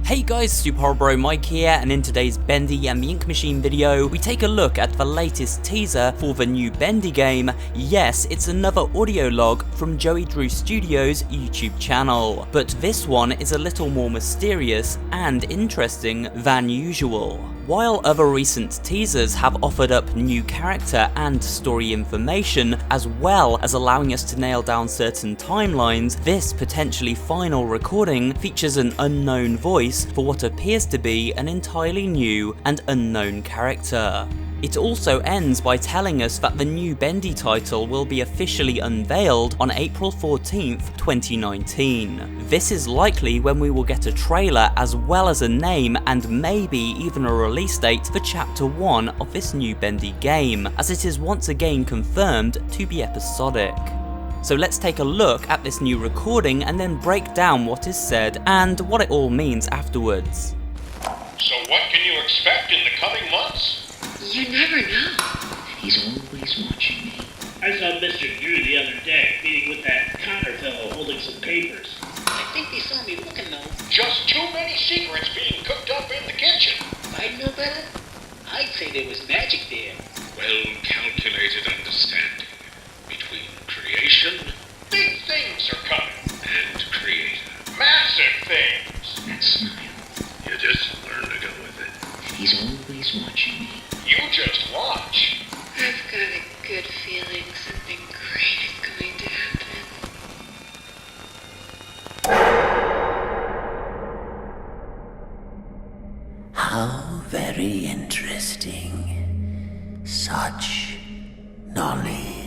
Hey guys, SuperHorrorBro Mike here, and in today's Bendy and the Ink Machine video, we take a look at the latest teaser for the new Bendy game. Yes, it's another audio log from Joey Drew Studios' YouTube channel, but this one is a little more mysterious and interesting than usual. While other recent teasers have offered up new character and story information, as well as allowing us to nail down certain timelines, this potentially final recording features an unknown voice for what appears to be an entirely new and unknown character. It also ends by telling us that the new Bendy title will be officially unveiled on April 14th, 2019. This is likely when we will get a trailer as well as a name and maybe even a release date for Chapter 1 of this new Bendy game, as it is once again confirmed to be episodic. So let's take a look at this new recording and then break down what is said and what it all means afterwards. So what can you expect in the coming months? You never know. He's always watching me. I saw Mr. Drew the other day, meeting with that Connor fellow holding some papers. I think they saw me looking though. Just too many secrets being cooked up in the kitchen. If I'd know better, I'd say there was magic there. Well-calculated understanding between creation, big things are coming, and creator, massive things. That smile. You just learn to go with it. He's always watching me. You just watch. I've got a good feeling something great is going to happen. How very interesting. Such knowledge.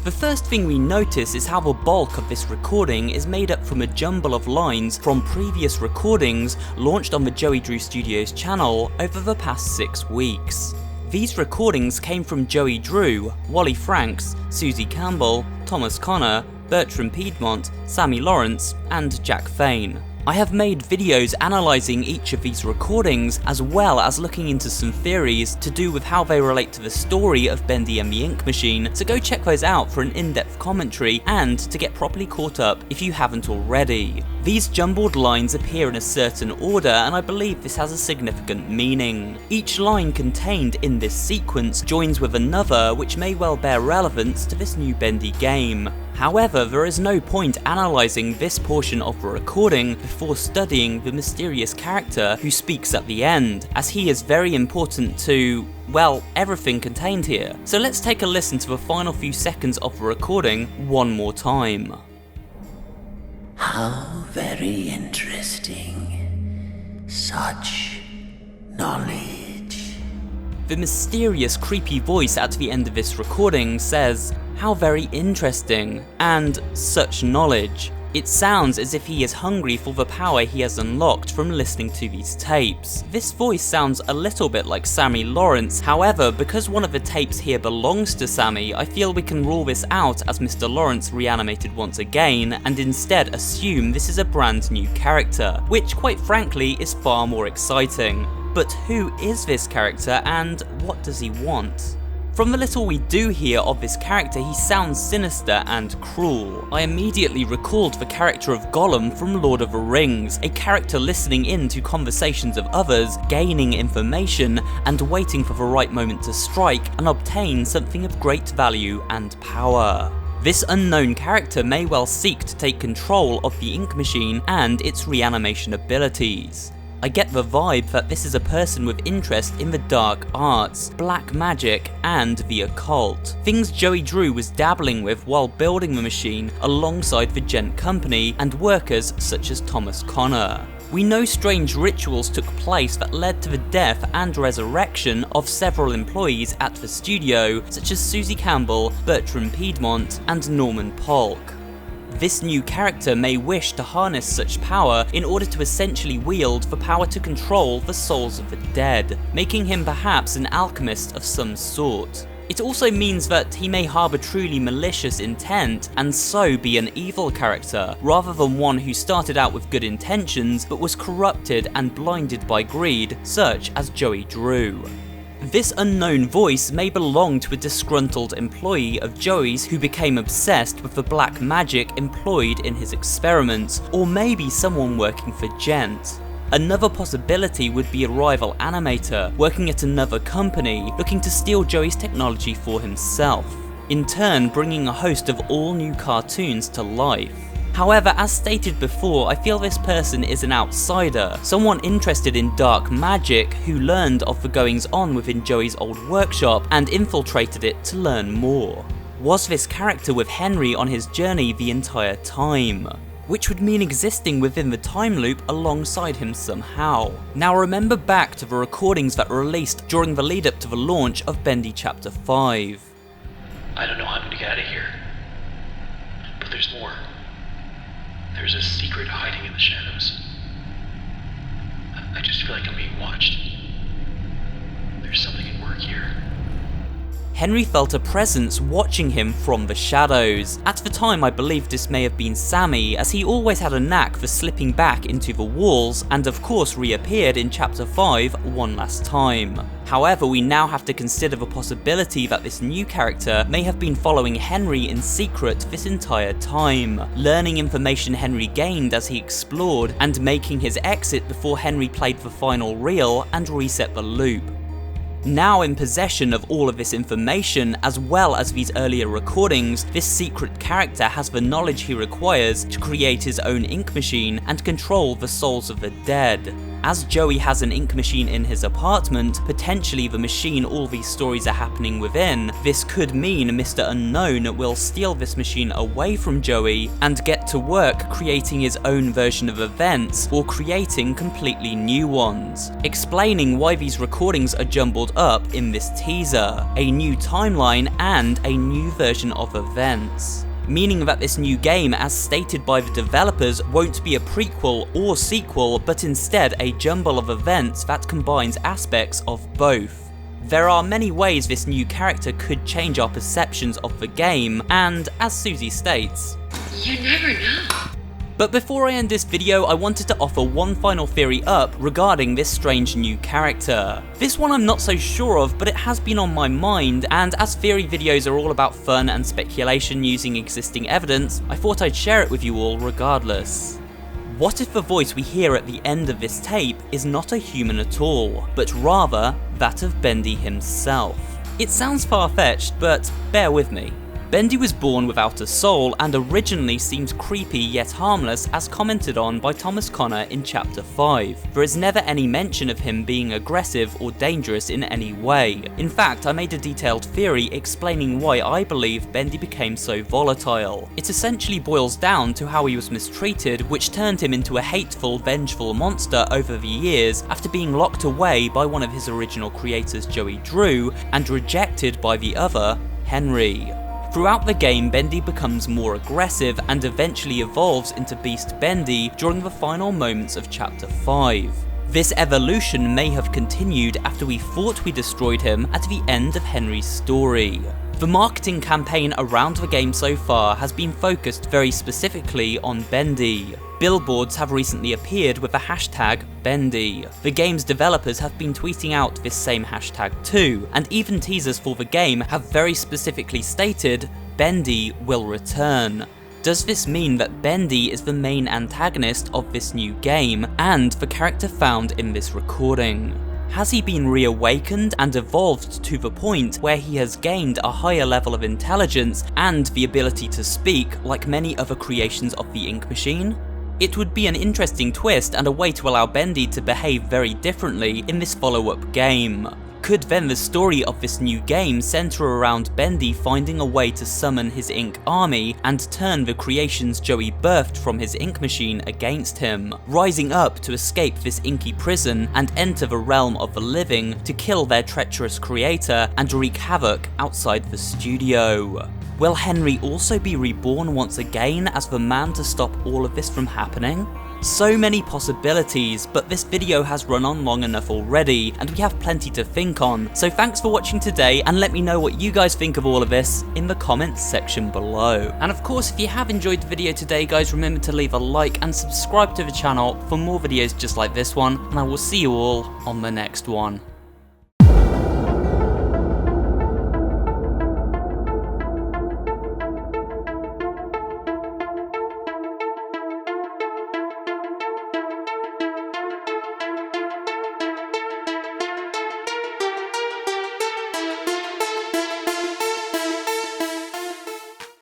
The first thing we notice is how the bulk of this recording is made up from a jumble of lines from previous recordings launched on the Joey Drew Studios channel over the past 6 weeks. These recordings came from Joey Drew, Wally Franks, Susie Campbell, Thomas Connor, Bertram Piedmont, Sammy Lawrence, and Jack Fain. I have made videos analysing each of these recordings, as well as looking into some theories to do with how they relate to the story of Bendy and the Ink Machine, so go check those out for an in-depth commentary and to get properly caught up if you haven't already. These jumbled lines appear in a certain order, and I believe this has a significant meaning. Each line contained in this sequence joins with another which may well bear relevance to this new Bendy game. However, there is no point analysing this portion of the recording before studying the mysterious character who speaks at the end, as he is very important to, well, everything contained here. So let's take a listen to the final few seconds of the recording one more time. How very interesting. Such knowledge. The mysterious, creepy voice at the end of this recording says, "How very interesting," and "such knowledge." It sounds as if he is hungry for the power he has unlocked from listening to these tapes. This voice sounds a little bit like Sammy Lawrence, however, because one of the tapes here belongs to Sammy, I feel we can rule this out as Mr. Lawrence reanimated once again, and instead assume this is a brand new character, which quite frankly is far more exciting. But who is this character and what does he want? From the little we do hear of this character, he sounds sinister and cruel. I immediately recalled the character of Gollum from Lord of the Rings, a character listening in to conversations of others, gaining information, and waiting for the right moment to strike and obtain something of great value and power. This unknown character may well seek to take control of the Ink Machine and its reanimation abilities. I get the vibe that this is a person with interest in the dark arts, black magic, and the occult. Things Joey Drew was dabbling with while building the machine alongside the Gent Company and workers such as Thomas Connor. We know strange rituals took place that led to the death and resurrection of several employees at the studio, such as Susie Campbell, Bertram Piedmont, and Norman Polk. This new character may wish to harness such power in order to essentially wield the power to control the souls of the dead, making him perhaps an alchemist of some sort. It also means that he may harbour truly malicious intent and so be an evil character, rather than one who started out with good intentions but was corrupted and blinded by greed, such as Joey Drew. This unknown voice may belong to a disgruntled employee of Joey's who became obsessed with the black magic employed in his experiments, or maybe someone working for Gent. Another possibility would be a rival animator working at another company looking to steal Joey's technology for himself, in turn bringing a host of all new cartoons to life. However, as stated before, I feel this person is an outsider, someone interested in dark magic who learned of the goings on within Joey's old workshop and infiltrated it to learn more. Was this character with Henry on his journey the entire time? Which would mean existing within the time loop alongside him somehow. Now remember back to the recordings that were released during the lead up to the launch of Bendy Chapter 5. I don't know how I'm gonna get out of here, but there's more. There's a secret hiding in the shadows. I just feel like I'm being watched. There's something at work here. Henry felt a presence watching him from the shadows. At the time I believe this may have been Sammy, as he always had a knack for slipping back into the walls and of course reappeared in Chapter 5 one last time. However, we now have to consider the possibility that this new character may have been following Henry in secret this entire time, learning information Henry gained as he explored and making his exit before Henry played the final reel and reset the loop. Now in possession of all of this information, as well as these earlier recordings, this secret character has the knowledge he requires to create his own ink machine and control the souls of the dead. As Joey has an ink machine in his apartment, potentially the machine all these stories are happening within, this could mean Mr. Unknown will steal this machine away from Joey and get to work creating his own version of events or creating completely new ones, explaining why these recordings are jumbled up in this teaser, a new timeline and a new version of events. Meaning that this new game, as stated by the developers, won't be a prequel or sequel, but instead a jumble of events that combines aspects of both. There are many ways this new character could change our perceptions of the game, and as Susie states, You never know. But before I end this video, I wanted to offer one final theory up regarding this strange new character. This one I'm not so sure of, but it has been on my mind, and as theory videos are all about fun and speculation using existing evidence, I thought I'd share it with you all regardless. What if the voice we hear at the end of this tape is not a human at all, but rather that of Bendy himself? It sounds far-fetched, but bear with me. Bendy was born without a soul and originally seemed creepy yet harmless, as commented on by Thomas Connor in Chapter 5. There is never any mention of him being aggressive or dangerous in any way. In fact, I made a detailed theory explaining why I believe Bendy became so volatile. It essentially boils down to how he was mistreated, which turned him into a hateful, vengeful monster over the years after being locked away by one of his original creators, Joey Drew, and rejected by the other, Henry. Throughout the game, Bendy becomes more aggressive and eventually evolves into Beast Bendy during the final moments of Chapter 5. This evolution may have continued after we thought we destroyed him at the end of Henry's story. The marketing campaign around the game so far has been focused very specifically on Bendy. Billboards have recently appeared with the hashtag Bendy. The game's developers have been tweeting out this same hashtag too, and even teasers for the game have very specifically stated, Bendy will return. Does this mean that Bendy is the main antagonist of this new game, and the character found in this recording? Has he been reawakened and evolved to the point where he has gained a higher level of intelligence and the ability to speak like many other creations of the ink machine? It would be an interesting twist and a way to allow Bendy to behave very differently in this follow-up game. Could then the story of this new game centre around Bendy finding a way to summon his ink army and turn the creations Joey birthed from his ink machine against him, rising up to escape this inky prison and enter the realm of the living to kill their treacherous creator and wreak havoc outside the studio? Will Henry also be reborn once again as the man to stop all of this from happening? So many possibilities, but this video has run on long enough already, and we have plenty to think on, so thanks for watching today, and let me know what you guys think of all of this in the comments section below. And of course, if you have enjoyed the video today guys, remember to leave a like and subscribe to the channel for more videos just like this one, and I will see you all on the next one.